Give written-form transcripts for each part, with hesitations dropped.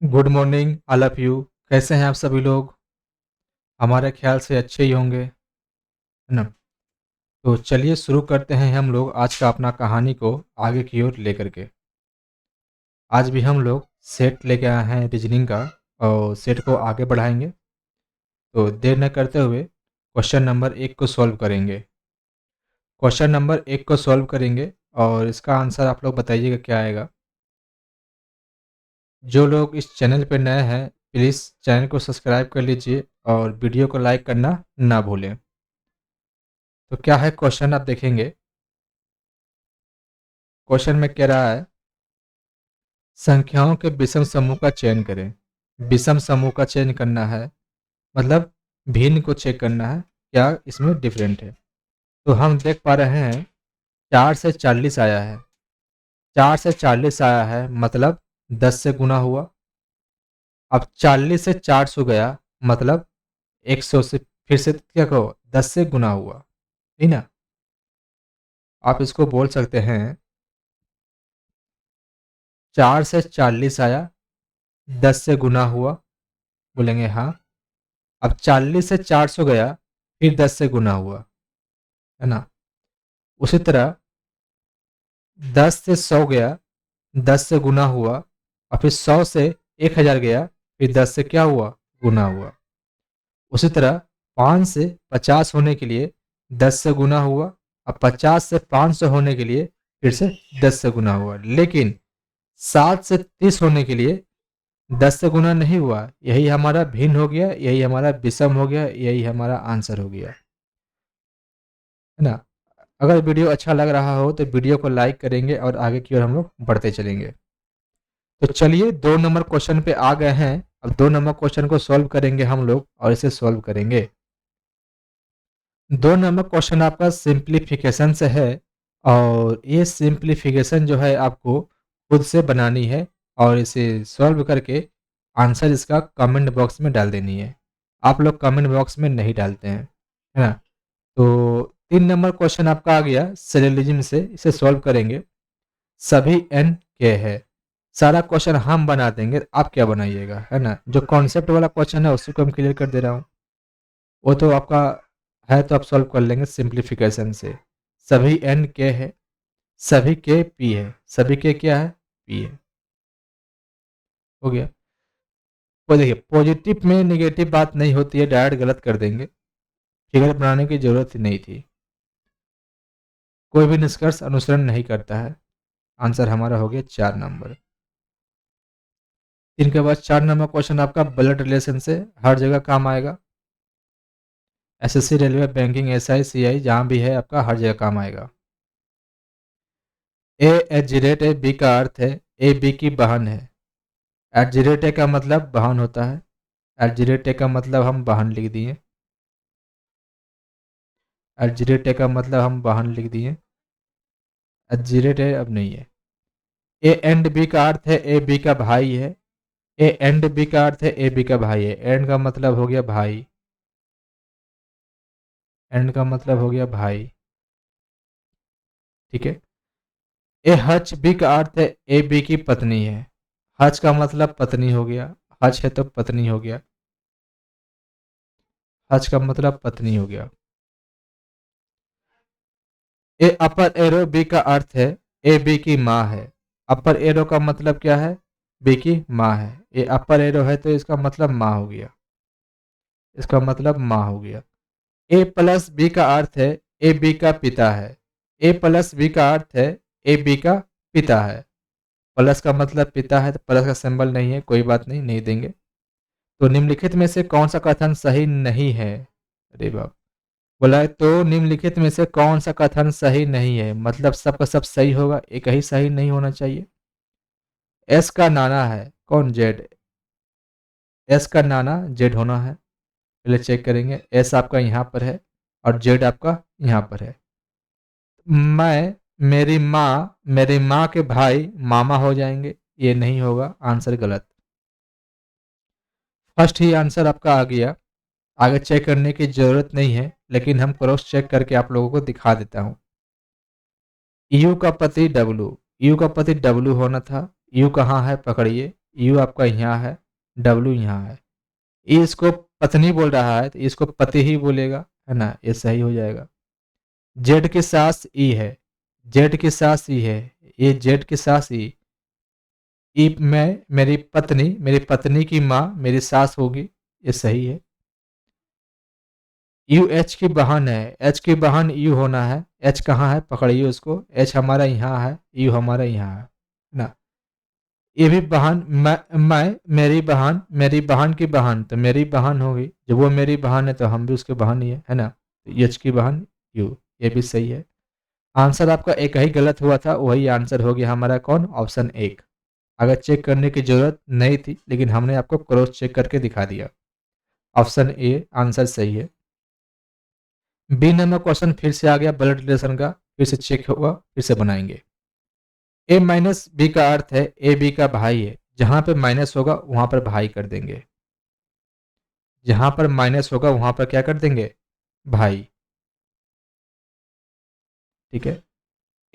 Good morning all of you. कैसे हैं आप सभी लोग? हमारे ख्याल से अच्छे ही होंगे, है ना? तो चलिए शुरू करते हैं हम लोग आज का अपना कहानी को आगे की ओर लेकर के। आज भी हम लोग सेट लेके आए हैं रीजनिंग का और सेट को आगे बढ़ाएंगे। तो देर न करते हुए क्वेश्चन नंबर 1 को सॉल्व करेंगे। क्वेश्चन नंबर 1 को सॉल्व करेंगे और इसका आंसर आप लोग बताइएगा क्या आएगा। जो लोग इस चैनल पर नए हैं प्लीज़ चैनल को सब्सक्राइब कर लीजिए और वीडियो को लाइक करना ना भूलें। तो क्या है क्वेश्चन आप देखेंगे। क्वेश्चन में कह रहा है संख्याओं के विषम समूह का चयन करें। विषम समूह का चयन करना है मतलब भिन्न को चेक करना है क्या इसमें डिफरेंट है। तो हम देख पा रहे हैं 4 से 40 आया है। 4 से 40 आया है मतलब 10 से गुना हुआ। अब 40 से 400 गया मतलब 100 से फिर से क्या कहो 10 से गुना हुआ, ठीक ना। आप इसको बोल सकते हैं 4 से 40 आया 10 से गुना हुआ, बोलेंगे हाँ। अब 40 से 400 गया फिर 10 से गुना हुआ, है ना। उसी तरह 10 से 100 गया 10 से गुना हुआ और फिर 100 से 1000 गया फिर 10 से क्या हुआ गुना हुआ। उसी तरह 5 से 50 होने के लिए 10 से गुना हुआ और 50 से 500 होने के लिए फिर से 10 से गुना हुआ। लेकिन 7 से 30 होने के लिए 10 से गुना नहीं हुआ। यही हमारा भिन्न हो गया, यही हमारा विषम हो गया, यही हमारा आंसर हो गया, है ना। अगर वीडियो अच्छा लग रहा हो तो वीडियो को लाइक करेंगे और आगे की ओर हम लोग बढ़ते चलेंगे। तो चलिए 2 नंबर क्वेश्चन पे आ गए हैं। अब 2 नंबर क्वेश्चन को सॉल्व करेंगे हम लोग और इसे सॉल्व करेंगे। 2 नंबर क्वेश्चन आपका सिंप्लीफिकेशन से है और ये सिंप्लीफिकेशन जो है आपको खुद से बनानी है और इसे सॉल्व करके आंसर इसका कमेंट बॉक्स में डाल देनी है। आप लोग कमेंट बॉक्स में नहीं डालते हैं, है ना। तो 3 नंबर क्वेश्चन आपका आ गया सिलोजिज्म से, इसे सॉल्व करेंगे। सभी एन के है। सारा क्वेश्चन हम बना देंगे, आप क्या बनाइएगा, है ना। जो कॉन्सेप्ट वाला क्वेश्चन है उसी को हम क्लियर कर दे रहा हूँ। वो तो आपका है तो आप सॉल्व कर लेंगे सिंप्लीफिकेशन से। सभी एन के है, सभी के पी है, सभी के क्या है पी है, हो गया। वो देखिए पॉजिटिव में नेगेटिव बात नहीं होती है, डायरेक्ट गलत कर देंगे। फिगर बनाने की जरूरत ही नहीं थी। कोई भी निष्कर्ष अनुसरण नहीं करता है। आंसर हमारा हो गया 4 नंबर। इनके बाद 4 नंबर क्वेश्चन आपका ब्लड रिलेशन से हर जगह काम आएगा। SSC, railway, banking, SI, CI जहां भी है आपका हर जगह काम आएगा। A at G rate A B का अर्थ है ए बी की बहन है। एट जी रेट ए का मतलब बहन होता है। एट जी रेट ए का मतलब हम बहन लिख दिए। एट जी रेट ए का मतलब हम बहन लिख दिए। एट जी रेट ए अब नहीं है। ए एंड बी का अर्थ है ए बी का भाई है। ए एंड बी का अर्थ है ए बी का भाई है। एंड का मतलब हो गया भाई। एंड का मतलब हो गया भाई, ठीक है। ए हच बी का अर्थ है ए बी की पत्नी है। हच का मतलब पत्नी हो गया। हच है तो पत्नी हो गया। हच का मतलब पत्नी हो गया। ए अपर एरो बी का अर्थ है ए बी की माँ है। अपर एरो का मतलब क्या है बी की माँ है। ये अपर एरो है तो इसका मतलब माँ हो गया। इसका मतलब माँ हो गया। ए प्लस बी का अर्थ है ए बी का पिता है। ए प्लस बी का अर्थ है ए बी का पिता है। प्लस का मतलब पिता है तो प्लस का सिंबल नहीं है, कोई बात नहीं, नहीं देंगे। तो निम्नलिखित में से कौन सा कथन सही नहीं है। अरे बाप, बोला है तो निम्नलिखित में से कौन सा कथन सही नहीं है मतलब सबका सब सही होगा, एक ही सही नहीं होना चाहिए। एस का नाना है कौन जेड। एस का नाना जेड होना है, पहले चेक करेंगे। एस आपका यहाँ पर है और जेड आपका यहाँ पर है। मैं मेरी माँ के भाई मामा हो जाएंगे, ये नहीं होगा, आंसर गलत। फर्स्ट ही आंसर आपका आ गया। आगे चेक करने की जरूरत नहीं है लेकिन हम क्रॉस चेक करके आप लोगों को दिखा देता हूँ। यू का पति डब्लू, यू का पति डब्लू होना था। यू कहाँ है पकड़िए, यू आपका यहाँ है, डब्ल्यू यहाँ है। ई इसको पत्नी बोल रहा है तो इसको पति ही बोलेगा, है ना, ये सही हो जाएगा। जेड की सास ई है, जेड की सास ई है, ये जेड की सास ई, ई में मेरी पत्नी की माँ मेरी सास होगी, ये सही है। यू एच की बहन है, एच की बहन यू होना है, एच कहाँ है पकड़िए उसको, एच हमारा यहाँ है, यू हमारा यहाँ है ना। ये भी बहन, मैं मेरी बहन की बहन तो मेरी बहन होगी, जब वो मेरी बहन है तो हम भी उसके बहन ही है ना। तो एच की बहन यू, ये भी सही है। आंसर आपका एक ही गलत हुआ था, वही आंसर हो गया हमारा कौन, ऑप्शन एक। अगर चेक करने की जरूरत नहीं थी लेकिन हमने आपको क्रॉस चेक करके दिखा दिया, ऑप्शन ए आंसर सही है। बी नंबर क्वेश्चन फिर से आ गया ब्लड रिलेशन का, फिर से चेक होगा, फिर से बनाएंगे। ए माइनस बी का अर्थ है ए बी का भाई है, जहां पे माइनस होगा वहां पर भाई कर देंगे, जहां पर माइनस होगा वहां पर क्या कर देंगे, भाई। ठीक है।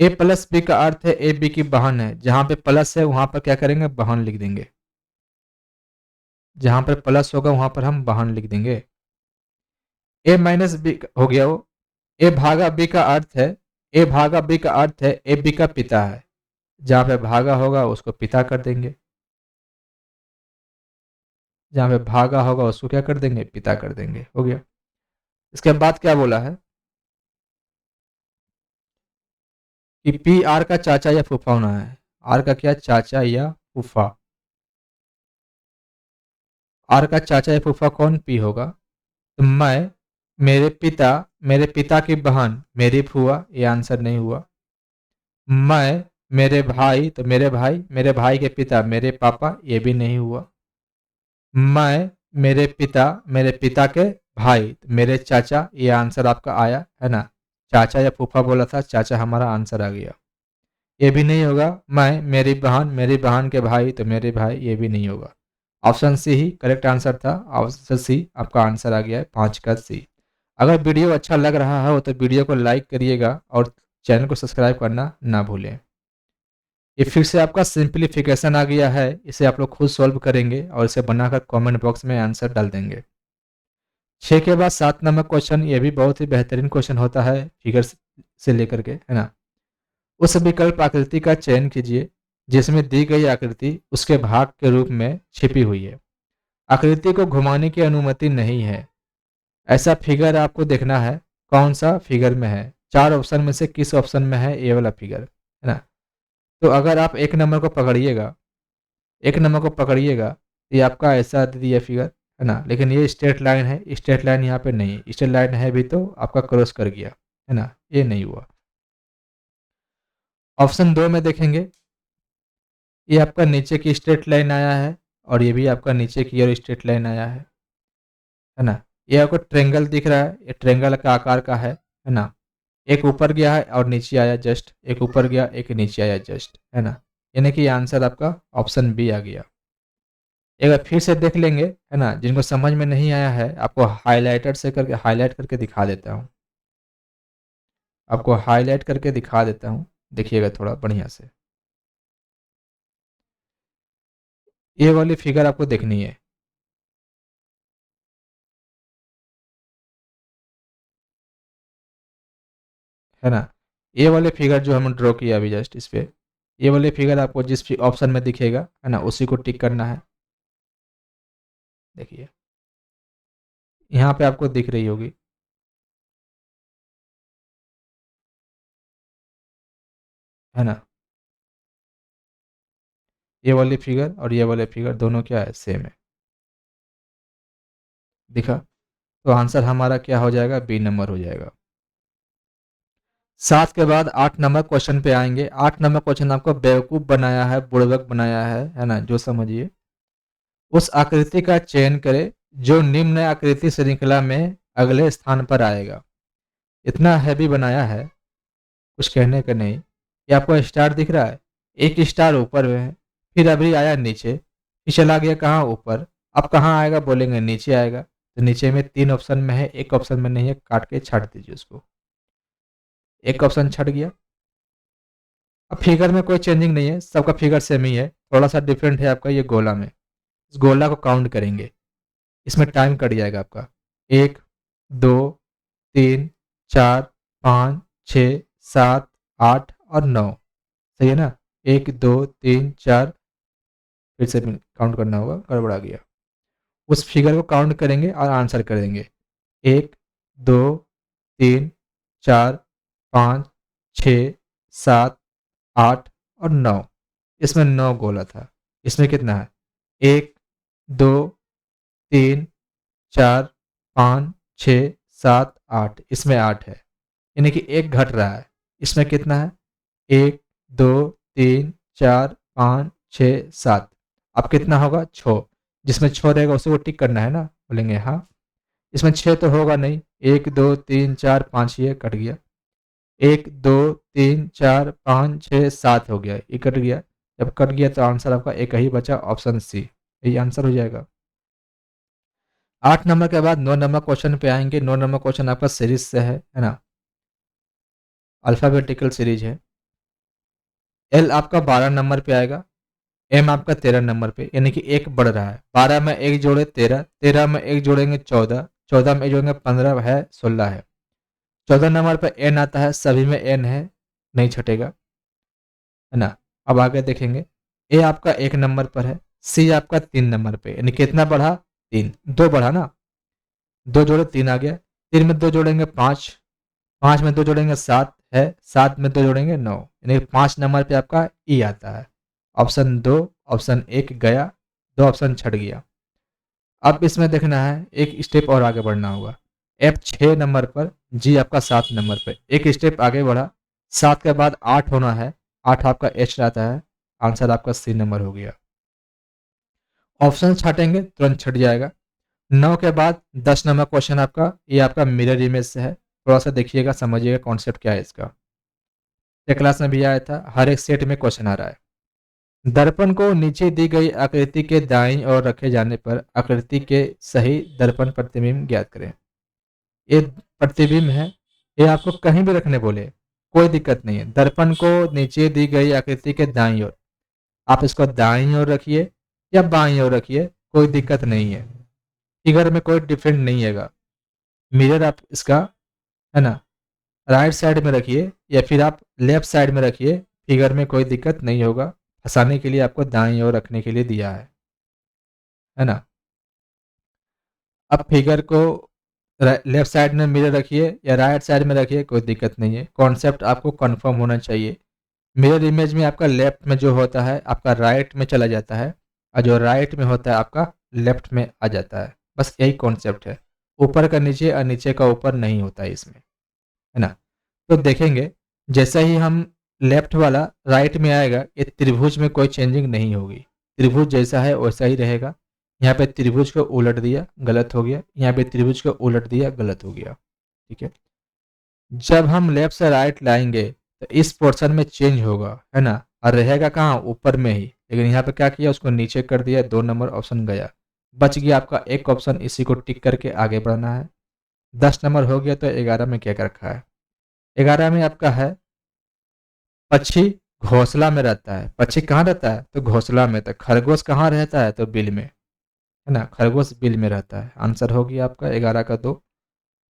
ए प्लस बी का अर्थ है ए बी की बहन है, जहां पे प्लस है वहां पर क्या करेंगे, बहन लिख देंगे, जहां पर प्लस होगा वहां पर हम बहन लिख देंगे। ए माइनस बी हो गया वो। ए भागा बी का अर्थ है, ए भागा बी का अर्थ है ए बी का पिता है, जहां पे भागा होगा उसको पिता कर देंगे, जहां पे भागा होगा उसको क्या कर देंगे, पिता कर देंगे, हो गया। इसके बाद क्या बोला है कि पी आर का चाचा या फूफा होना है, आर का क्या, चाचा या फूफा। आर का चाचा या फूफा कौन, पी होगा। तो मैं, मेरे पिता की बहन मेरी फुआ, ये आंसर नहीं हुआ। मैं, मेरे भाई तो मेरे भाई के पिता मेरे पापा, ये भी नहीं हुआ। मैं, मेरे पिता के भाई मेरे चाचा, ये आंसर आपका आया है ना। चाचा या फूफा बोला था, चाचा हमारा आंसर आ गया, ये भी नहीं होगा। मैं, मेरी बहन के भाई तो मेरे भाई, ये भी नहीं होगा। ऑप्शन सी ही करेक्ट आंसर था, ऑप्शन सी आपका आंसर आ गया है, 5 का सी। अगर वीडियो अच्छा लग रहा हो तो वीडियो को लाइक करिएगा और चैनल को सब्सक्राइब करना ना भूलें। ये फिर से आपका सिंप्लीफिकेशन आ गया है, इसे आप लोग खुद सॉल्व करेंगे और इसे बनाकर कमेंट बॉक्स में आंसर डाल देंगे। 6 के बाद 7 नंबर क्वेश्चन, ये भी बहुत ही बेहतरीन क्वेश्चन होता है फिगर से लेकर के, है ना। उस विकल्प आकृति का चयन कीजिए जिसमें दी गई आकृति उसके भाग के रूप में छिपी हुई है। आकृति को घुमाने की अनुमति नहीं है। ऐसा फिगर आपको देखना है कौन सा फिगर में है, 4 ऑप्शन में से किस ऑप्शन में है ये वाला फिगर, है ना। तो अगर आप एक नंबर को पकड़िएगा, एक नंबर को पकड़िएगा, ये आपका ऐसा दे दिया फिगर, है ना, लेकिन ये स्ट्रेट लाइन है, स्ट्रेट लाइन यहाँ पे नहीं, स्ट्रेट लाइन है भी तो आपका क्रॉस कर गया, है ना, ये नहीं हुआ। ऑप्शन 2 में देखेंगे, ये आपका नीचे की स्ट्रेट लाइन आया है और ये भी आपका नीचे की और स्ट्रेट लाइन आया है ना। ये आपको ट्रेंगल दिख रहा है, ये ट्रेंगल का आकार का है ना। एक ऊपर गया है और नीचे आया जस्ट, एक ऊपर गया एक नीचे आया जस्ट, है ना। यानी कि आंसर आपका ऑप्शन बी आ गया। एक बार फिर से देख लेंगे, है ना, जिनको समझ में नहीं आया है आपको हाईलाइटर से करके हाईलाइट करके दिखा देता हूँ, आपको हाईलाइट करके दिखा देता हूँ, देखिएगा थोड़ा बढ़िया से। ये वाली फिगर आपको देखनी है ना। ये वाले फिगर जो हम ड्रॉ किया अभी जस्ट इस पे, ये वाले फिगर आपको जिस ऑप्शन में दिखेगा, है ना, उसी को टिक करना है। देखिए यहाँ पे आपको दिख रही होगी, है ना। ये वाली फिगर और ये वाले फिगर दोनों क्या है, सेम है, दिखा। तो आंसर हमारा क्या हो जाएगा, बी नंबर हो जाएगा। 7 के बाद 8 नंबर क्वेश्चन पे आएंगे। 8 नंबर क्वेश्चन आपको बेवकूफ़ बनाया है, बुड़बक बनाया है ना, जो समझिए। उस आकृति का चयन करें जो निम्न आकृति श्रृंखला में अगले स्थान पर आएगा। इतना हैवी बनाया है, कुछ कहने का नहीं। ये आपको स्टार दिख रहा है, एक स्टार ऊपर में है, फिर अभी आया नीचे, फिर चला गया कहाँ, ऊपर। अब कहाँ आएगा बोलेंगे, नीचे आएगा। तो नीचे में 3 ऑप्शन में है, एक ऑप्शन में नहीं है, काट के छाट दीजिए उसको। एक ऑप्शन छट गया, अब फिगर में कोई चेंजिंग नहीं है, सबका फिगर सेम ही है, थोड़ा सा डिफरेंट है आपका ये गोला में। इस गोला को काउंट करेंगे, इसमें टाइम कट जाएगा आपका। 1, 2, 3, 4, 5, 6, 7, 8 और 9। सही है ना? 1, 2, 3, 4, फिर से काउंट करना होगा, गड़बड़ा गया। उस फिगर को काउंट करेंगे और आंसर करेंगे। 1, 2, 3, 4, 5, 6, 7, 8 और 9। इसमें 9 गोला था। इसमें कितना है? 1, 2, 3, 4, 5, 6, 7, 8। इसमें 8 है, यानी कि एक घट रहा है। इसमें कितना है? 1, 2, 3, 4, 5, 6, 7। अब कितना होगा? 6। जिसमें 6 रहेगा उसे वो टिक करना है ना, बोलेंगे हाँ। इसमें 6 तो होगा नहीं। 1, 2, 3, 4, 5, ये कट गया। 1, 2, 3, 4, 5, 6, 7 हो गया, ये कट गया। जब कट गया तो आंसर आपका एक ही बचा, ऑप्शन सी, यही आंसर हो जाएगा। 8 नंबर के बाद 9 नंबर क्वेश्चन पे आएंगे। 9 नंबर क्वेश्चन आपका सीरीज से है ना, अल्फाबेटिकल सीरीज है। एल आपका 12 नंबर पे आएगा, एम आपका 13 नंबर पे, यानी कि एक बढ़ रहा है। 12 में एक जोड़े 13, 13 में एक जोड़ेंगे 14, 14 में एक जोड़ेंगे 15 है, 16 है। 14 नंबर पर एन आता है, सभी में एन है, नहीं छटेगा, है ना। अब आगे देखेंगे, ए आपका 1 नंबर पर है, सी आपका 3 नंबर पे, यानी कितना बढ़ा? 3, 2 बढ़ा ना, 2 जोड़े 3 आ गया। 3 में 2 जोड़ेंगे 5, 5 में 2 जोड़ेंगे 7 है, 7 में 2 जोड़ेंगे 9, यानी 5 नंबर पे आपका ई आता है। ऑप्शन 2, ऑप्शन 1 गया, 2 ऑप्शन छट गया। अब इसमें देखना है, एक स्टेप और आगे बढ़ना होगा। एफ 6 नंबर पर, जी आपका 7 नंबर पर, एक स्टेप आगे बढ़ा। 7 के बाद 8 होना है, 8 आपका एच रहता है, आंसर आपका सी नंबर हो गया। ऑप्शन छाटेंगे तुरंत छट जाएगा। 9 के बाद 10 नंबर क्वेश्चन आपका, ये आपका मिरर इमेज से है, थोड़ा सा देखिएगा, समझिएगा कॉन्सेप्ट क्या है इसका। ये क्लास में भी आया था, हर एक सेट में क्वेश्चन आ रहा है। दर्पण को नीचे दी गई आकृति के दाईं ओर रखे जाने पर आकृति के सही दर्पण प्रतिबिंब ज्ञात करें। ये प्रतिबिंब है, ये आपको कहीं भी रखने बोले कोई दिक्कत नहीं है। दर्पण को नीचे दी गई आकृति के दाईं ओर, आप इसको दाईं ओर रखिए या बाईं ओर रखिए, कोई दिक्कत नहीं है। फिगर में कोई डिफरेंट नहीं है। मिरर आप इसका, है ना, राइट साइड में रखिए या फिर आप लेफ्ट साइड में रखिए, फिगर में कोई दिक्कत नहीं होगा। फंसाने के लिए आपको दाईं ओर रखने के लिए दिया है ना। अब फिगर को लेफ्ट साइड में मिरर रखिए या राइट साइड में रखिए, कोई दिक्कत नहीं है। कॉन्सेप्ट आपको कंफर्म होना चाहिए। मिरर इमेज में आपका लेफ्ट में जो होता है आपका राइट में चला जाता है, और जो राइट में होता है आपका लेफ्ट में आ जाता है। बस यही कॉन्सेप्ट है, ऊपर का नीचे और नीचे का ऊपर नहीं होता है इसमें, है ना। तो देखेंगे, जैसा ही हम लेफ्ट वाला राइट में आएगा, ये त्रिभुज में कोई चेंजिंग नहीं होगी, त्रिभुज जैसा है वैसा ही रहेगा। यहाँ पे त्रिभुज को उलट दिया, गलत हो गया, यहाँ पे त्रिभुज को उलट दिया, गलत हो गया, ठीक है। जब हम लेफ्ट से राइट लाएंगे तो इस पोर्शन में चेंज होगा, है ना, और रहेगा कहाँ? ऊपर में ही। लेकिन यहाँ पे क्या किया, उसको नीचे कर दिया, 2 नंबर ऑप्शन गया, बच गया आपका एक ऑप्शन, इसी को टिक करके आगे बढ़ना है। 10 नंबर हो गया, तो 11 में क्या रखा है? 11 में आपका है, पक्षी घोंसला में रहता है। पक्षी कहाँ रहता है? तो घोंसला में। तो खरगोश कहाँ रहता है? तो बिल में, है ना, खरगोश बिल में रहता है। आंसर हो गया आपका 11 का 2।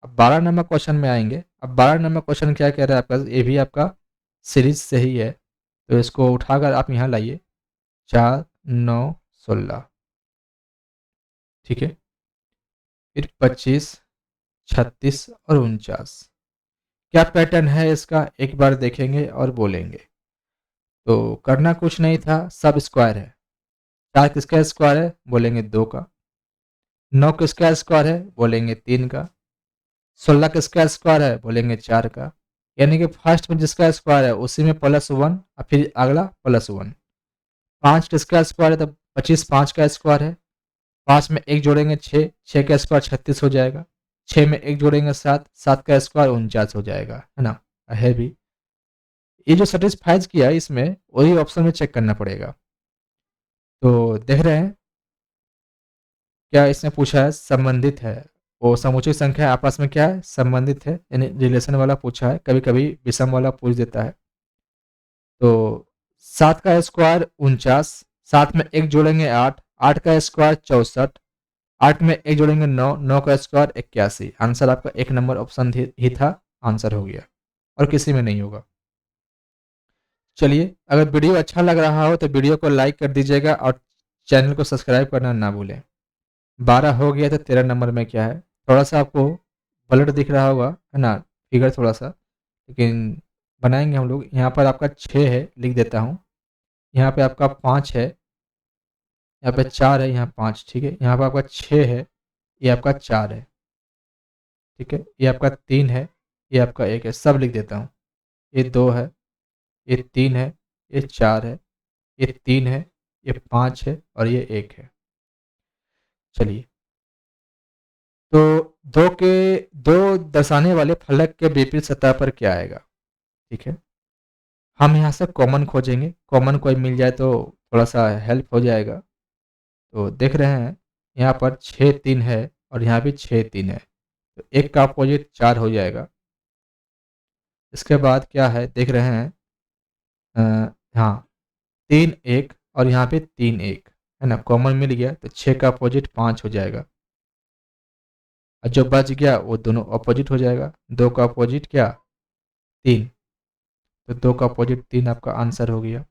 अब 12 नंबर क्वेश्चन में आएंगे। अब 12 नंबर क्वेश्चन क्या कह रहा है आपका, ये भी आपका सीरीज से ही है, तो इसको उठाकर आप यहाँ लाइए। 4, 9, 16, ठीक है। फिर 25, 36 और 49। क्या पैटर्न है इसका, एक बार देखेंगे और बोलेंगे। तो करना कुछ नहीं था, सब स्क्वायर है। 4 किसका स्क्वायर है? बोलेंगे 2 का। 9 किसका स्क्वायर है? बोलेंगे 3 का। 16 किसका स्क्वायर है? बोलेंगे 4 का। यानी कि फर्स्ट में जिसका स्क्वायर है उसी में +1 और फिर अगला +1। 5 किसका स्क्वायर है? तो 25 5 का स्क्वायर है। 5 में एक जोड़ेंगे 6, 6 का स्क्वायर 36 हो जाएगा। 6 में एक जोड़ेंगे 7, 7 का स्क्वायर 49 हो जाएगा, है ना। है भी, ये जो सेटिस्फाइज किया है इसमें वही ऑप्शन में चेक करना पड़ेगा। तो देख रहे हैं क्या इसने पूछा है? संबंधित है, वो समुचित संख्या आपस में क्या है? संबंधित है, यानी रिलेशन वाला पूछा है। कभी कभी विषम वाला पूछ देता है। तो 7 का स्क्वायर 49, 7 में 1 जोड़ेंगे 8, 8 का स्क्वायर 64, 8 में 1 जोड़ेंगे 9, 9 का स्क्वायर 81। आंसर आपका 1 नंबर ऑप्शन ही था, आंसर हो गया और किसी में नहीं होगा। चलिए, अगर वीडियो अच्छा लग रहा हो तो वीडियो को लाइक कर दीजिएगा और चैनल को सब्सक्राइब करना ना भूलें। 12 हो गया तो 13 नंबर में क्या है, थोड़ा सा आपको ब्लर दिख रहा होगा, है ना, फिगर थोड़ा सा, लेकिन बनाएंगे हम लोग। यहाँ पर आपका 6 है, लिख देता हूँ। यहाँ पे आपका 5 है, यहाँ पे 4 है, यहाँ 5, ठीक है। यहाँ पे आपका 6 है, ये आपका 4 है, ठीक है। ये आपका 3 है, ये आपका 1 है, सब लिख देता हूँ। ये 2 है, ये 3 है, ये 4 है, ये 3 है, ये 5 है और ये 1 है। चलिए, तो दो दर्शाने वाले फलक के विपरीत सतह पर क्या आएगा, ठीक है। हम यहाँ से कॉमन खोजेंगे, कॉमन कोई मिल जाए तो थोड़ा सा हेल्प हो जाएगा। तो देख रहे हैं यहाँ पर 6 3 है और यहाँ भी 6 3 है, तो 1 का अपोजिट 4 हो जाएगा। इसके बाद क्या है देख रहे हैं, हाँ, 3 1 और यहाँ पे 3 1 है ना, कॉमन मिल गया तो 6 का अपोजिट 5 हो जाएगा और जो बच गया वो दोनों अपोजिट हो जाएगा। 2 का अपोजिट क्या, 3, तो 2 का अपोजिट 3 आपका आंसर हो गया।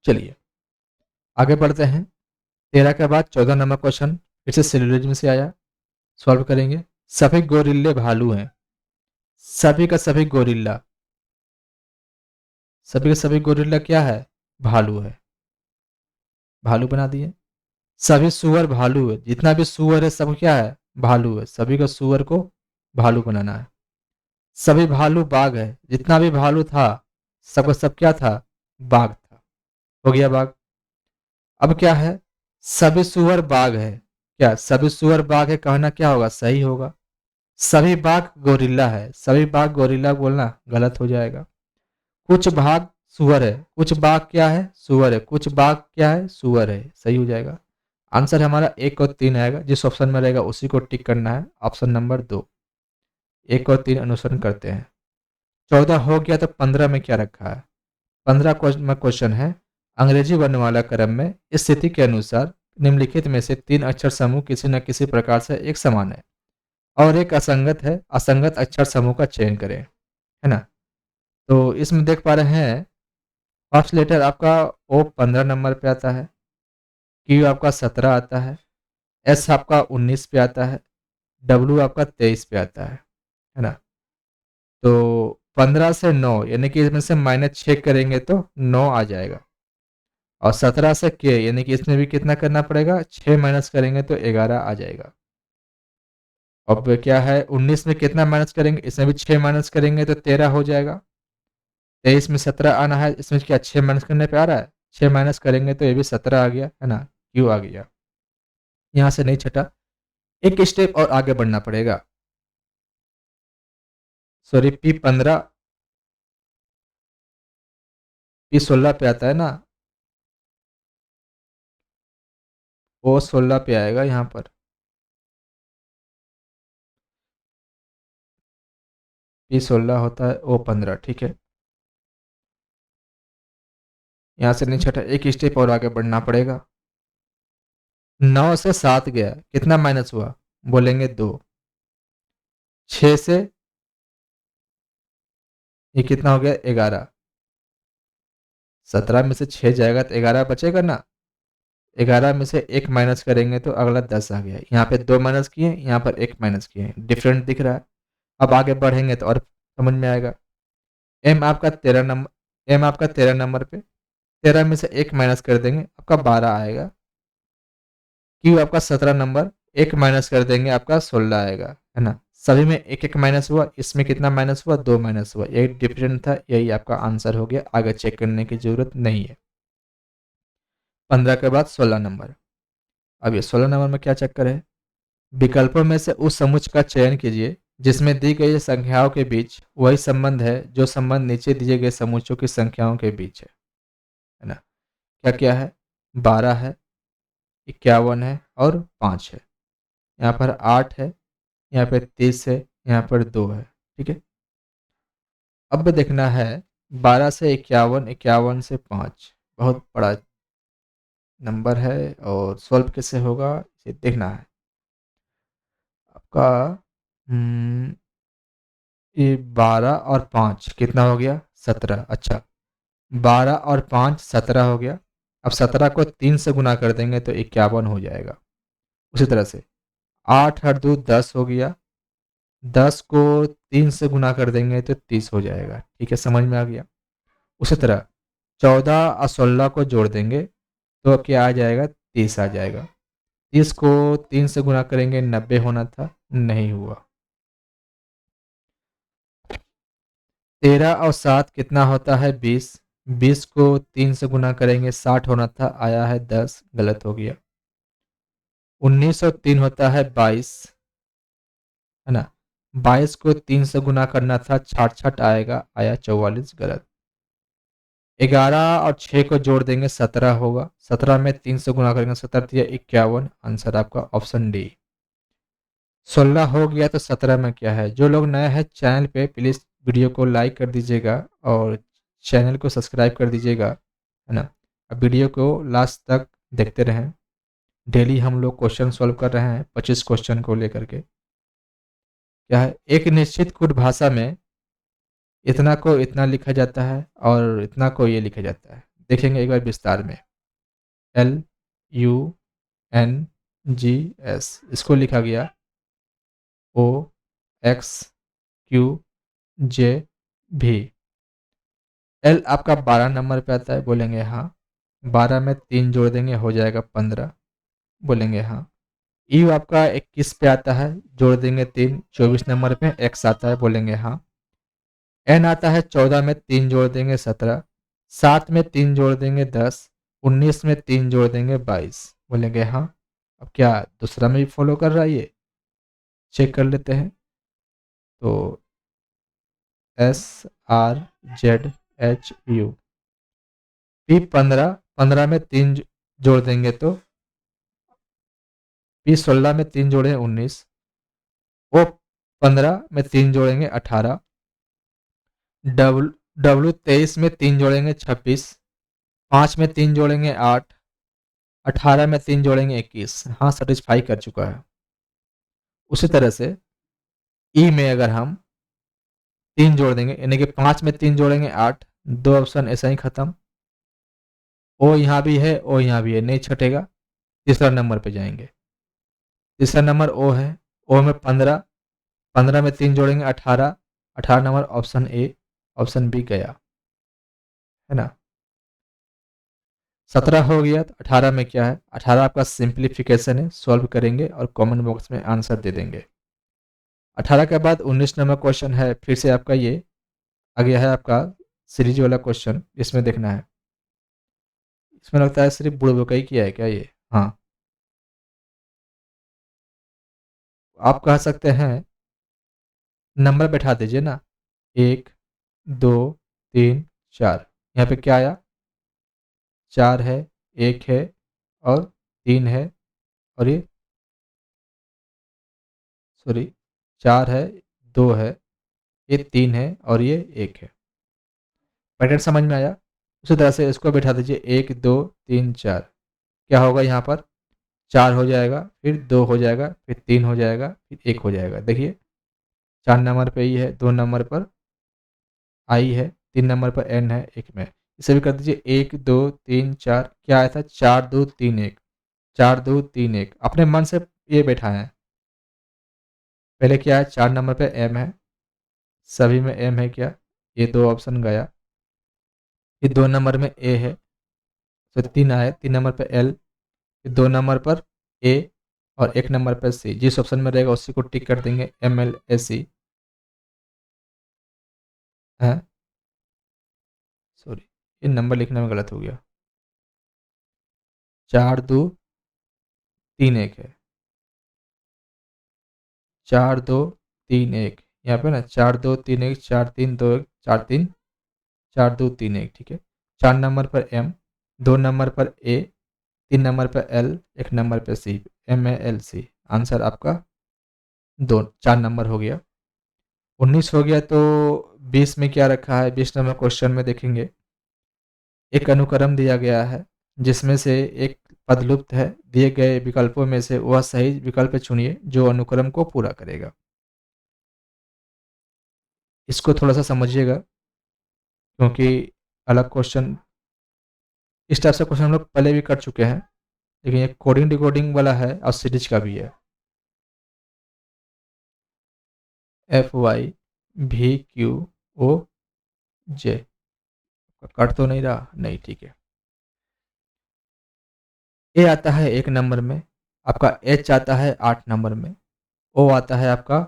चलिए आगे बढ़ते हैं। 13 के बाद 14 नंबर क्वेश्चन फिर से सिलोजिज्म से आया, सॉल्व करेंगे। सभी गोरिल्ले भालू हैं, सभी का सभी गोरिल्ला, सभी का सभी गोरिल्ला क्या है, भालू है, भालू बना दिए। सभी सुअर भालू है, जितना भी सुअर है सब क्या है, भालू है, सभी का सुअर को भालू बनाना है। सभी भालू बाघ है, जितना भी भालू था सबका सब क्या था, बाघ था, हो गया बाघ। अब क्या है, सभी सुअर बाघ है, क्या सभी सुअर बाघ है, कहना क्या होगा, सही होगा। सभी बाघ गोरिल्ला है, सभी बाघ गोरिल्ला बोलना गलत हो जाएगा। कुछ बाघ सुअर है, कुछ बाघ क्या है, सुअर है, कुछ बाघ क्या है, सुअर है, सही हो जाएगा। आंसर हमारा 1 और 3 आएगा, जिस ऑप्शन में रहेगा उसी को टिक करना है, ऑप्शन नंबर 2। 1 और 3 अनुसरण करते हैं। 14 हो गया तो 15 में क्या रखा है। 15 में क्वेश्चन है, अंग्रेजी वर्णमाला क्रम में स्थिति के अनुसार निम्नलिखित में से 3 अक्षर समूह किसी न किसी प्रकार से एक समान है और एक असंगत है, असंगत अक्षर समूह का चयन करें, है ना। तो इसमें देख पा रहे हैं, फर्स्ट लेटर आपका ओ 15 नंबर पे आता है, क्यू आपका 17 आता है, एस आपका 19 पे आता है, डब्ल्यू आपका 23 पे आता है ना। तो 15 से 9 यानी कि इसमें से -6 करेंगे तो 9 आ जाएगा और 17 से के यानी कि इसमें भी कितना करना पड़ेगा, 6 माइनस करेंगे तो 11 आ जाएगा। अब क्या है, 19 में कितना माइनस करेंगे, इसमें भी 6 माइनस करेंगे तो 13 हो जाएगा। 23 में 17 आना है, इसमें क्या 6 माइनस करने पे आ रहा है, 6 माइनस करेंगे तो ये भी 17 आ गया, है ना, क्यू आ गया। यहाँ से नहीं छटा, एक स्टेप और आगे बढ़ना पड़ेगा। सॉरी, P15 P16 पे आता है ना, वो 16 पे आएगा यहाँ पर। P16 होता है O15, ठीक है। यहाँ से नहीं छटा, एक स्टेप और आगे बढ़ना पड़ेगा। 9 से 7 गया, कितना माइनस हुआ, बोलेंगे 2। 6 से ये कितना हो गया, 11। 17 में से 6 जाएगा तो 11 बचेगा ना। 11 में से 1 माइनस करेंगे तो अगला 10 आ गया। यहाँ पे 2 माइनस किए, यहाँ पर 1 माइनस किए, डिफरेंट दिख रहा है। अब आगे बढ़ेंगे तो और समझ में आएगा। एम आपका 13 नंबर, एम आपका 13 नंबर पे 13 में से 1 माइनस कर देंगे, आपका 12 आएगा। क्यू आपका 17 नंबर, 1 माइनस कर देंगे, आपका 16 आएगा, है ना। सभी में 1 1 माइनस हुआ, इसमें कितना माइनस हुआ, 2 माइनस हुआ, यही डिफरेंट था, यही आपका आंसर हो गया, आगे चेक करने की जरूरत नहीं है। 15 के बाद 16 नंबर। अब ये 16 नंबर में क्या चक्कर है, विकल्पों में से उस समुच्चय का चयन कीजिए जिसमें दी गई संख्याओं के बीच वही संबंध है जो संबंध नीचे दिए गए समुच्चयों की संख्याओं के बीच है ना। क्या क्या है, 12 है, 51 है और 5 है। यहाँ पर 8 है, यहाँ पर 30 है, यहाँ पर 2 है, ठीक है। अब देखना है 12 से 51, 51 से 5, बहुत बड़ा नंबर है और सॉल्व कैसे होगा इसे देखना है आपका। ये 12 और 5 कितना हो गया? 17। अच्छा, 12 और 5 17 हो गया। अब 17 को 3 से गुना कर देंगे तो 51 हो जाएगा। उसी तरह से 8 और 2 10 हो गया। 10 को 3 से गुना कर देंगे तो 30 हो जाएगा। ठीक है, समझ में आ गया। उसी तरह 14 और 16 को जोड़ देंगे तो क्या आ जाएगा? 30 आ जाएगा। 30 को 3 से गुना करेंगे 90 होना था, नहीं हुआ। 13 और 7 कितना होता है? 20। 20 को 3 से गुना करेंगे 60 होना था, आया है 10, गलत हो गया। 19 और 3 होता है 22, है ना। 22 को 3 से गुना करना था, 66 आएगा, आया 44, गलत। 11 और 6 को जोड़ देंगे 17 होगा। 17 में 3 से गुना करेंगे 17 दिया 51, आंसर आपका ऑप्शन डी। 16 हो गया तो 17 में क्या है? जो लोग नए हैं चैनल पे प्लीज़ वीडियो को लाइक कर दीजिएगा और चैनल को सब्सक्राइब कर दीजिएगा, है ना। अब वीडियो को लास्ट तक देखते रहें। डेली हम लोग क्वेश्चन सॉल्व कर रहे हैं 25 क्वेश्चन को लेकर के। क्या है? एक निश्चित कोड भाषा में इतना को इतना लिखा जाता है और इतना को ये लिखा जाता है। देखेंगे एक बार विस्तार में। LUNGS इसको लिखा गया OXQJV। एल आपका 12 नंबर पे आता है, बोलेंगे हाँ। 12 में 3 जोड़ देंगे हो जाएगा 15, बोलेंगे हाँ। यू आपका 21 पे आता है, जोड़ देंगे 3, 24 नंबर पे एक्स आता है, बोलेंगे हाँ। एन आता है 14 में 3 जोड़ देंगे 17, 7 में 3 जोड़ देंगे 10, 19 में 3 जोड़ देंगे 22, बोलेंगे हाँ। अब क्या दूसरा में भी फॉलो कर रहा है ये? चेक कर लेते हैं। तो SRZHU पी 15, 15 में 3 जोड़ देंगे तो पी 16 में 3 जोड़े 19, ओ 15 में 3 जोड़ेंगे 18, डब्ल्यू 23 में 3 जोड़ेंगे 26, 5 में 3 जोड़ेंगे 8, 18 में 3 जोड़ेंगे 21। हाँ, सेटिस्फाई कर चुका है। उसी तरह से ई में अगर हम 3 जोड़ देंगे यानी कि 5 में 3 जोड़ेंगे 8, 2 ऑप्शन ऐसा ही खत्म। ओ यहाँ भी है, ओ यहाँ भी है, नहीं छटेगा। तीसरा नंबर पे जाएंगे। तीसरा नंबर ओ है। ओ में 15, 15 में 3 जोड़ेंगे 18, 18 number option A, option B गया, है ना। 17 हो गया तो 18 में क्या है? 18 आपका सिंप्लीफिकेशन है, सॉल्व करेंगे और कमेंट बॉक्स में आंसर दे देंगे। 18 के बाद 19 नंबर क्वेश्चन है, फिर से आपका ये आ गया है आपका सीरीज वाला क्वेश्चन, इसमें देखना है। इसमें लगता है सिर्फ बुड़बक ही किया है क्या ये? हाँ, आप कह सकते हैं नंबर बैठा दीजिए ना, 1 2 3 4। यहाँ पे क्या आया? 4 है, 1 है और 3 है और ये सॉरी 4 है, 2 है, ये 3 है और ये 1 है। पैटर्न समझ में आया? उसी तरह से इसको बैठा दीजिए 1 2 3 4। क्या होगा यहाँ पर? 4 हो जाएगा, फिर 2 हो जाएगा, फिर 3 हो जाएगा, फिर 1 हो जाएगा। देखिए 4 नंबर पे ई है, 2 नंबर पर आई है, 3 नंबर पर एन है, 1 में। इसे भी कर दीजिए 1 2 3 4। क्या आया था? 4 2 3 1, 4 2 3 1। अपने मन से ये बैठा है। पहले क्या है? 4 नंबर पे एम है, सभी में एम है क्या? ये 2 ऑप्शन गया। फिर 2 नंबर में ए है, तो 3 आए, 3 नंबर पे एल, फिर 2 नंबर पर ए और 1 नंबर पर सी। जिस ऑप्शन में रहेगा उसी को टिक कर देंगे, MLAC है। सॉरी, ये नंबर लिखने में गलत हो गया। 4 2 3 1 है, 4 2 3 1। यहाँ पे ना 4 2 3 1, 4 3 2 1, 4 3 4 2 3 1, ठीक है। 4 नंबर पर एम, 2 नंबर पर ए, 3 नंबर पर एल, 1 नंबर पर सी, MALC। आंसर आपका 2 4 नंबर हो गया। 19 हो गया तो 20 में क्या रखा है, 20 नंबर क्वेश्चन में देखेंगे एक अनुक्रम दिया गया है जिसमें से एक पद लुप्त है। दिए गए विकल्पों में से वह सही विकल्प चुनिए जो अनुक्रम को पूरा करेगा। इसको थोड़ा सा समझिएगा क्योंकि अलग क्वेश्चन, इस टाइप से क्वेश्चन हम लोग पहले भी कर चुके हैं, लेकिन ये कोडिंग डिकोडिंग वाला है और सीरीज का भी है। FYVQOJ कट तो नहीं रहा, नहीं ठीक है। ए आता है 1 नंबर में, आपका H आता है 8 नंबर में, O आता है आपका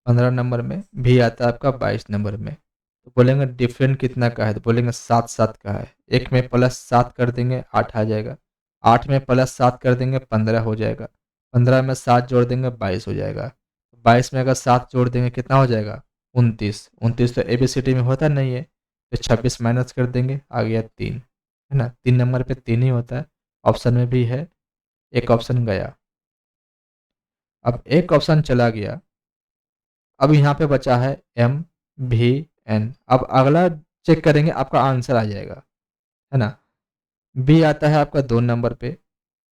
15 नंबर में, भी आता है आपका 22 नंबर में। तो बोलेंगे डिफरेंट कितना का है, तो बोलेंगे 7 का है। एक में +7 कर देंगे 8 आ जाएगा, 8 में +7 कर देंगे 15 हो जाएगा, 15 में 7 जोड़ देंगे 22 हो जाएगा, 22 में अगर 7 जोड़ देंगे कितना हो जाएगा 29, 29 तो ABCD में होता नहीं है, तो 26 माइनस कर देंगे, आ गया 3, है ना। 3 नंबर पे 3 ही होता है, ऑप्शन में भी है, एक ऑप्शन गया। अब एक ऑप्शन चला गया, अब यहाँ पे बचा है MVN। अब अगला चेक करेंगे, आपका आंसर आ जाएगा, है ना। बी आता है आपका 2 नंबर पे,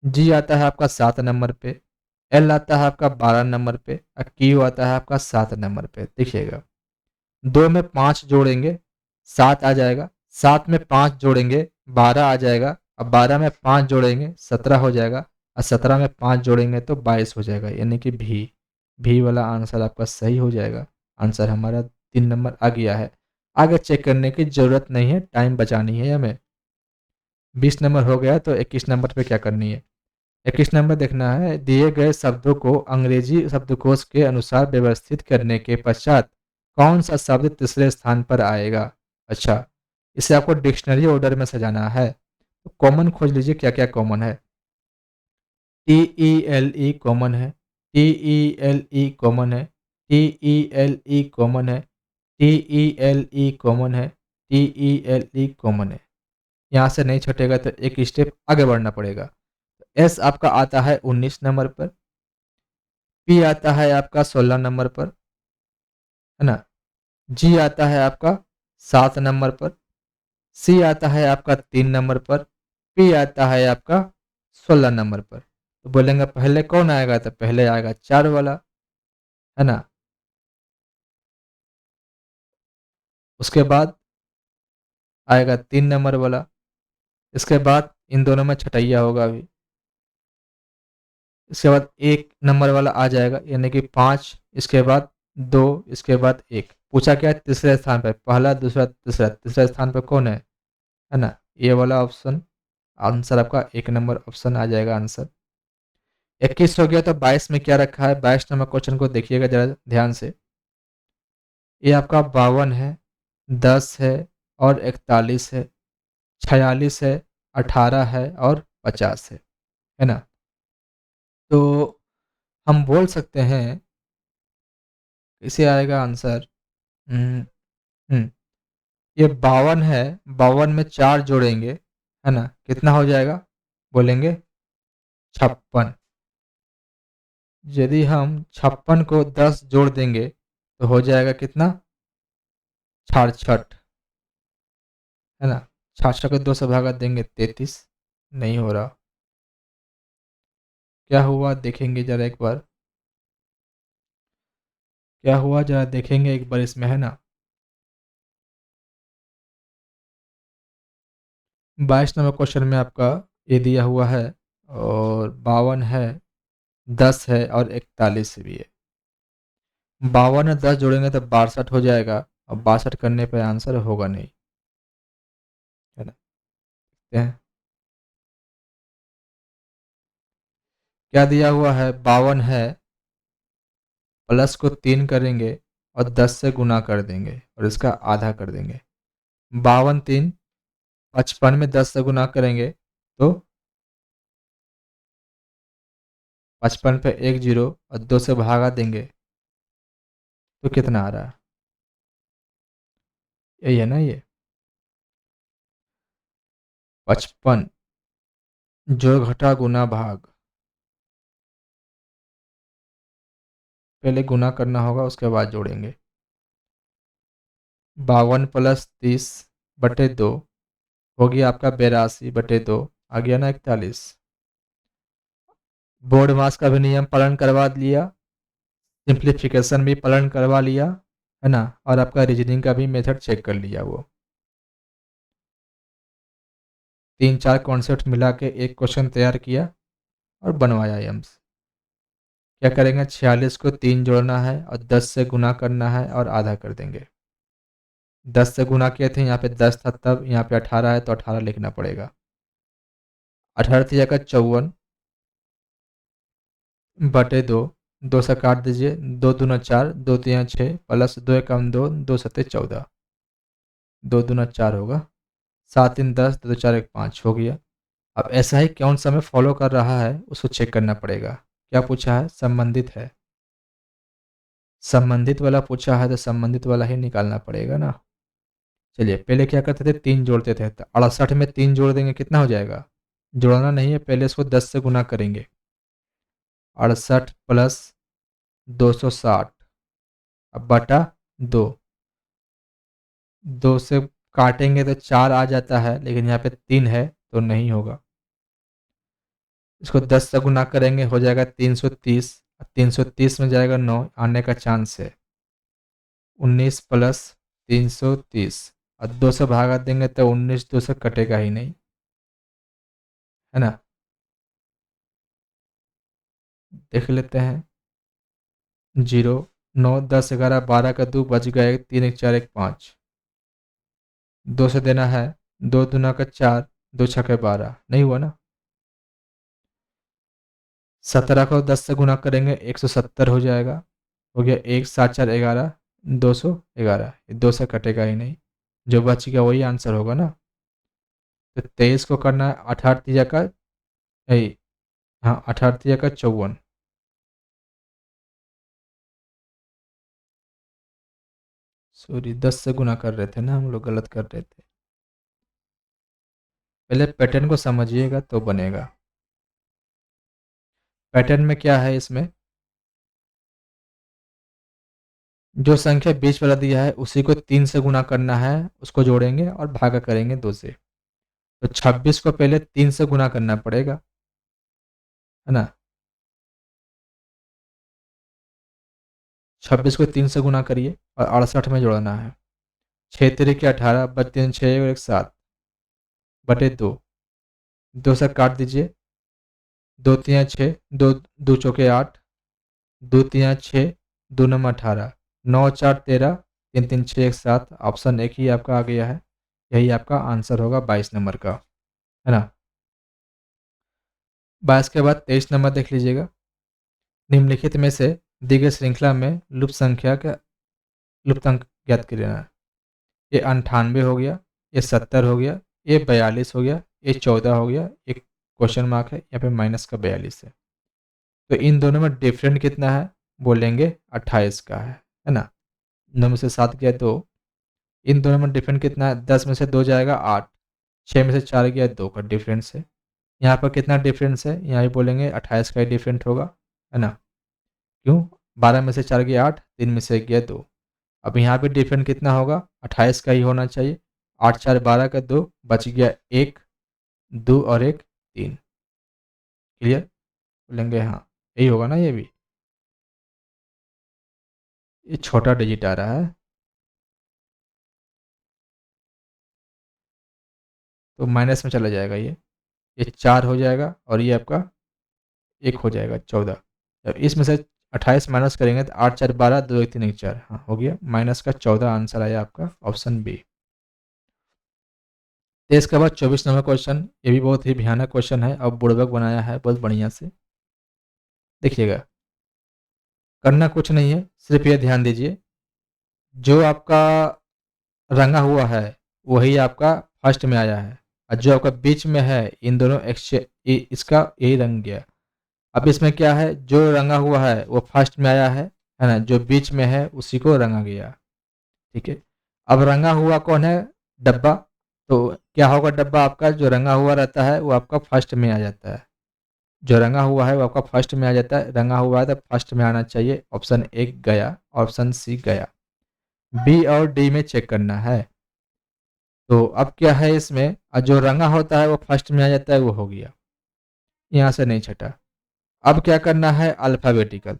जी आता है आपका 7 नंबर पे, एल आता है आपका 12 नंबर पे और क्यू आता है आपका 7 नंबर पे। देखिएगा 2 में 5 जोड़ेंगे 7 आ जाएगा, 7 में 5 जोड़ेंगे 12 आ जाएगा, अब 12 में 5 जोड़ेंगे 17 हो जाएगा और 17 में 5 जोड़ेंगे तो 22 हो जाएगा, यानी कि भी वाला आंसर आपका सही हो जाएगा। आंसर हमारा 3 नंबर आ गया है। आगे चेक करने की ज़रूरत नहीं है, टाइम बचानी है हमें। 20 नंबर हो गया तो 21 नंबर पे क्या करनी है। 21 नंबर देखना है, दिए गए शब्दों को अंग्रेजी शब्दकोश के अनुसार व्यवस्थित करने के पश्चात कौन सा शब्द तीसरे स्थान पर आएगा। अच्छा, इसे आपको डिक्शनरी ऑर्डर में सजाना है, तो कॉमन खोज लीजिए क्या क्या कॉमन है। TELE कॉमन है, TELE कॉमन है, TELE कॉमन है, TELE कॉमन है, TELE कॉमन है। यहाँ से नहीं छटेगा तो एक स्टेप आगे बढ़ना पड़ेगा। एस आपका आता है 19 नंबर पर, पी आता है आपका 16 नंबर पर, है ना। जी आता है आपका 7 नंबर पर, सी आता है आपका 3 नंबर पर, पी आता है आपका 16 नंबर पर। तो बोलेंगे पहले कौन आएगा, तो पहले आएगा 4 वाला, है ना। उसके बाद आएगा 3 नंबर वाला, इसके बाद इन दोनों में छटैया होगा अभी। इसके बाद 1 नंबर वाला आ जाएगा, यानी कि 5, इसके बाद 2, इसके बाद 1। पूछा क्या है तीसरे स्थान पर, पहला दूसरा तीसरा, तीसरे स्थान पर कौन है ना। ये वाला ऑप्शन आंसर आपका 1 नंबर ऑप्शन आ जाएगा आंसर। 21 हो गया तो 22 में क्या रखा है, 22 नंबर क्वेश्चन को देखिएगा जरा ध्यान से। ये आपका 52 है, 10 है और 41 है, 46 है, 18 है और 50 है ना। तो हम बोल सकते हैं इसे आएगा आंसर। हम्म, हम्म, ये 52 है, 52 में 4 जोड़ेंगे, है ना, कितना हो जाएगा, बोलेंगे 56। यदि हम 56 को 10 जोड़ देंगे तो हो जाएगा कितना, 66, है ना। 66 को 2 से भागा देंगे 33, नहीं हो रहा। क्या हुआ देखेंगे जरा एक बार, क्या हुआ जरा देखेंगे एक बार इसमें, है ना। 22 नंबर क्वेश्चन में आपका ये दिया हुआ है और 52 है, 10 है और 41 भी है। 52 में 10 जोड़ेंगे तो 62 हो जाएगा और 62 करने पर आंसर होगा नहीं, है ना। देखते हैं क्या दिया हुआ है, 52 है, प्लस को 3 करेंगे और 10 से गुना कर देंगे और इसका आधा कर देंगे। 52 3, 55 में 10 से गुना करेंगे तो 55 पे 1 जीरो और 2 से भागा देंगे तो कितना आ रहा है, यही है ना ये 55, जोड़ घटा गुना भाग, पहले गुना करना होगा उसके बाद जोड़ेंगे। 52 + 30 बटे 2 हो गया आपका 82 बटे 2, आ गया ना 41। बोर्ड मास का भी नियम पालन करवा लिया, सिंप्लीफिकेशन भी पालन करवा लिया, है ना, और आपका रीजनिंग का भी मेथड चेक कर लिया। वो 3-4 कॉन्सेप्ट मिला के एक क्वेश्चन तैयार किया और बनवाया एम्स। क्या करेंगे, 46 को 3 जोड़ना है और 10 से गुना करना है और आधा कर देंगे। 10 से गुना किए थे, यहाँ पे 10 था, तब यहाँ पे 18 है तो 18 लिखना पड़ेगा। 18 तिया का 54 बटे 2, 2 से काट दीजिए, 2 दूना 4, 2 तिया 6 प्लस 2 एकम 2, 2 सत्ते 14, 2 दूना 4 होगा, 7 3 10, 2 4 1 5 हो गया। अब ऐसा ही कौन सा में फॉलो कर रहा है उसको चेक करना पड़ेगा। क्या पूछा है, संबंधित है, संबंधित वाला पूछा है तो संबंधित वाला ही निकालना पड़ेगा ना। चलिए पहले क्या करते थे, 3 जोड़ते थे, तो 68 में 3 जोड़ देंगे, कितना हो जाएगा, जोड़ना नहीं है, पहले इसको 10 से गुना करेंगे। 68 प्लस 260 अब बटा 2, 2 से काटेंगे तो 4 आ जाता है, लेकिन यहाँ पे 3 है तो नहीं होगा। इसको 10 से गुना करेंगे, हो जाएगा 330, 330 में जाएगा 9, आने का चांस है। 19 प्लस 330 और 2 से भागा देंगे तो 19 2 से कटेगा ही नहीं, है ना। देख लेते हैं, 0 9 10 11 12 का 2 बच गया, 3 1 4 1 5, 2 से देना है, 2 दूना का 4, 2 छक्के 12, नहीं हुआ ना। 17 को 10 से गुना करेंगे, 170 हो जाएगा, हो गया 1 7 4 11, 211, 2 से कटेगा ही नहीं, जो बच गया वही आंसर होगा ना। तो 23 को करना है, 18 तिया का, हाँ 18 तिया का 54, सॉरी 10 से गुना कर रहे थे ना हम लोग, गलत कर रहे थे। पहले पैटर्न को समझिएगा तो बनेगा। पैटर्न में क्या है, इसमें जो संख्या बीच वाला दिया है उसी को 3 से गुना करना है, उसको जोड़ेंगे और भागा करेंगे 2 से। तो 26 को पहले 3 से गुना करना पड़ेगा, है ना। 26 को 3 से गुना करिए और 68 में जोड़ना है। 6 तिरी के 18 बच 6 और 1 7 बटे 2, 2 से काट दीजिए, 2 तिया 6, 2 2 चौके 8, 2 तिया 6, 2 नम 18, 9 4 13, 3 3 6 1 7, ऑप्शन एक ही आपका आ गया है, यही आपका आंसर होगा 22 नंबर का, है ना। 22 के बाद 23 नंबर देख लीजिएगा, निम्नलिखित में से दी गई श्रृंखला में लुप्त संख्या का लुप्त अंक ज्ञात करना है। ये 98 हो गया, ये 70 हो गया, ये 42 हो गया, ये 14 हो गया, एक क्वेश्चन मार्क है यहाँ पे माइनस का 42 है। तो इन दोनों में डिफरेंट कितना है, बोलेंगे 28 का है ना। 9 में से 7 गया 2, इन दोनों में डिफरेंट कितना है, 10 में से 2 जाएगा 8, 6 में से 4 गया 2 का डिफरेंस है। यहाँ पर कितना डिफरेंस है, यहाँ भी बोलेंगे 28 का ही डिफरेंट होगा, है ना। क्यों, 12 में से 4 गया 8, 3 में से 1 गया 2। अब यहाँ पे डिफरेंट कितना होगा, 28 का ही होना चाहिए। 8 4 12 का 2 बच गया 1, 2 और 1 3, क्लियर, बोलेंगे हाँ यही होगा ना। ये भी ये छोटा डिजिट आ रहा है तो माइनस में चला जाएगा, ये 4 हो जाएगा और ये आपका 1 हो जाएगा 14। अब इसमें से 28 माइनस करेंगे तो 8 4 12, 2 1 3 1 4, हाँ हो गया, माइनस का 14 आंसर आया आपका ऑप्शन बी। तो इसके बाद 24 नंबर क्वेश्चन, ये भी बहुत ही भयानक क्वेश्चन है, अब बुड़बक बनाया है बहुत बढ़िया से, देखिएगा। करना कुछ नहीं है, सिर्फ ये ध्यान दीजिए, जो आपका रंगा हुआ है वही आपका फर्स्ट में आया है, और जो आपका बीच में है इन दोनों इसका यही रंग गया। अब इसमें क्या है, जो रंगा हुआ है वो फर्स्ट में आया है ना, जो बीच में है उसी को रंगा गया, ठीक है। अब रंगा हुआ कौन है, डब्बा, तो क्या होगा, डब्बा आपका जो रंगा हुआ रहता है वो आपका फर्स्ट में आ जाता है, जो रंगा हुआ है वो आपका फर्स्ट में आ जाता है, रंगा हुआ है तो फर्स्ट में आना चाहिए, ऑप्शन एक गया, ऑप्शन सी गया। बी और डी में चेक करना है। तो अब क्या है इसमें, जो रंगा होता है वो फर्स्ट में आ जाता है, वो हो गया, यहाँ से नहीं छटा। अब क्या करना है, अल्फ़ाबेटिकल।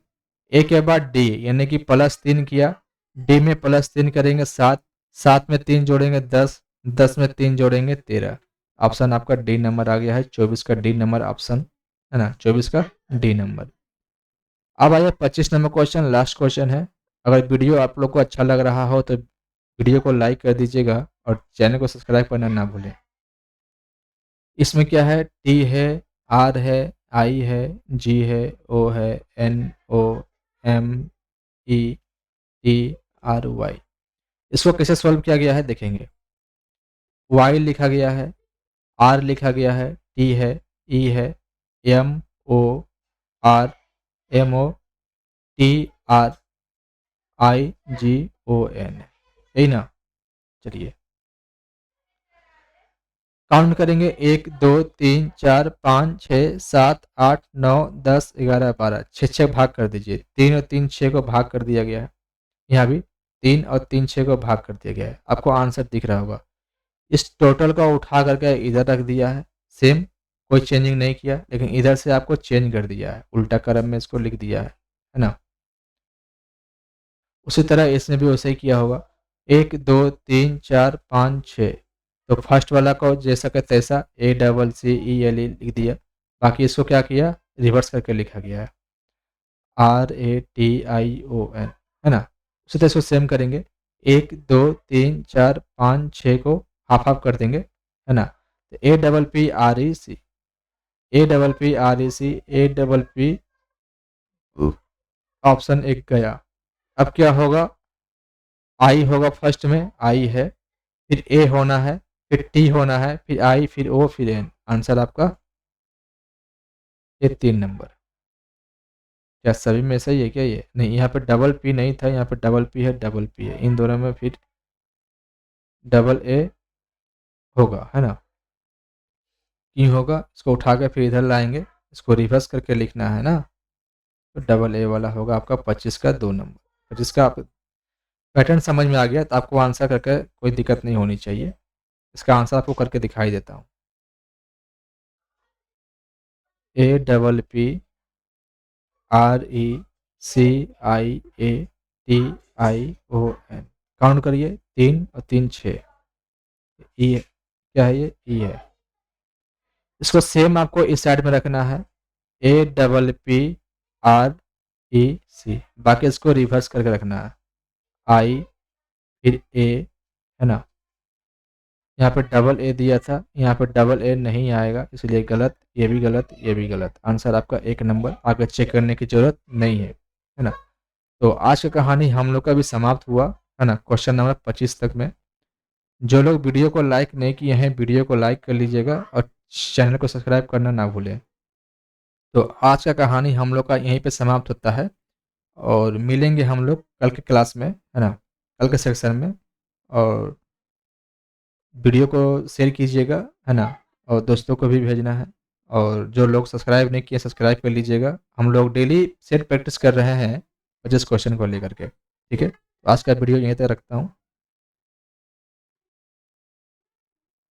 ए के बाद डी यानी कि +3 किया, डी में +3 करेंगे 7, 7 में 3 जोड़ेंगे 10, 10 में 3 जोड़ेंगे 13। ऑप्शन आपका डी नंबर आ गया है, 24 का डी नंबर ऑप्शन है ना, 24 का डी नंबर। अब आइए 25 नंबर क्वेश्चन, लास्ट क्वेश्चन है। अगर वीडियो आप लोग को अच्छा लग रहा हो तो वीडियो को लाइक कर दीजिएगा और चैनल को सब्सक्राइब करना ना भूलें। इसमें क्या है, टी है, आर है, आई है, जी है, ओ है, N, O, M, E, T, R, Y. इसको कैसे सॉल्व किया गया है देखेंगे। वाई लिखा गया है, आर लिखा गया है, टी है, ई है, M, O, R, M, O, T, R, I, G, O, N. यही ना, चलिए काउंट करेंगे, 1 2 3 4 5 6 7 8 9 10 11 12, 6 भाग कर दीजिए। 3 और 3 6 को भाग कर दिया गया है, यहाँ भी 3 और 3 6 को भाग कर दिया गया है। आपको आंसर दिख रहा होगा। इस टोटल को उठा करके इधर रख दिया है, सेम, कोई चेंजिंग नहीं किया, लेकिन इधर से आपको चेंज कर दिया है, उल्टा क्रम में इसको लिख दिया है ना। उसी तरह इसने भी वैसे ही किया होगा, 1 2 3 4 5 6। तो फर्स्ट वाला को जैसा का तैसा ACCELE लिख दिया, बाकी इसको क्या किया, रिवर्स करके लिखा गया है, RATION, है ना। उसी तरह इसको सेम करेंगे, 1 2 3 4 5 6 को हाफ हाफ कर देंगे, है ना। तो APPREC, APPREC, APP, ऑप्शन एक गया। अब क्या होगा, आई होगा फर्स्ट में, आई है, फिर ए होना है, फिर टी होना है, फिर आई, फिर ओ, फिर एन। आंसर आपका ये 3 नंबर। क्या सभी में सही है क्या ये? नहीं, यहाँ पे डबल पी नहीं था, यहाँ पे डबल पी है, डबल पी है, इन दोनों में फिर डबल ए होगा, है ना। क्यों होगा, इसको उठा कर फिर इधर लाएंगे, इसको रिवर्स करके लिखना है ना, तो डबल ए वाला होगा आपका 25 का 2 नंबर। 25 का आप पैटर्न समझ में आ गया तो आपको आंसर करके कोई दिक्कत नहीं होनी चाहिए। इसका आंसर आपको करके दिखाई देता हूँ, APPRECIATION। काउंट करिए, 3 और 3 6। ई क्या है, ये ई है। इसको सेम आपको इस साइड में रखना है, APPREC, बाकी इसको रिवर्स करके रखना है, आई, फिर ए, है ना। यहाँ पे डबल ए दिया था, यहाँ पे डबल ए नहीं आएगा, इसलिए गलत, ये भी गलत, ये भी गलत। आंसर आपका 1 नंबर, आगे चेक करने की जरूरत नहीं है ना। तो आज की कहानी हम लोग का भी समाप्त हुआ, है ना, क्वेश्चन नंबर 25 तक में। जो लोग वीडियो को लाइक नहीं किए हैं, वीडियो को लाइक कर लीजिएगा और चैनल को सब्सक्राइब करना ना भूलें। तो आज का कहानी हम लोग का यहीं पे समाप्त होता है, और मिलेंगे हम लोग कल के क्लास में, है ना, कल के सेक्शन में। और वीडियो को शेयर कीजिएगा, है ना, और दोस्तों को भी भेजना है। और जो लोग सब्सक्राइब नहीं किए, सब्सक्राइब कर लीजिएगा। हम लोग डेली सेट प्रैक्टिस कर रहे हैं 25 क्वेश्चन को लेकर के, ठीक है। तो आज का वीडियो यहीं तक रखता हूँ।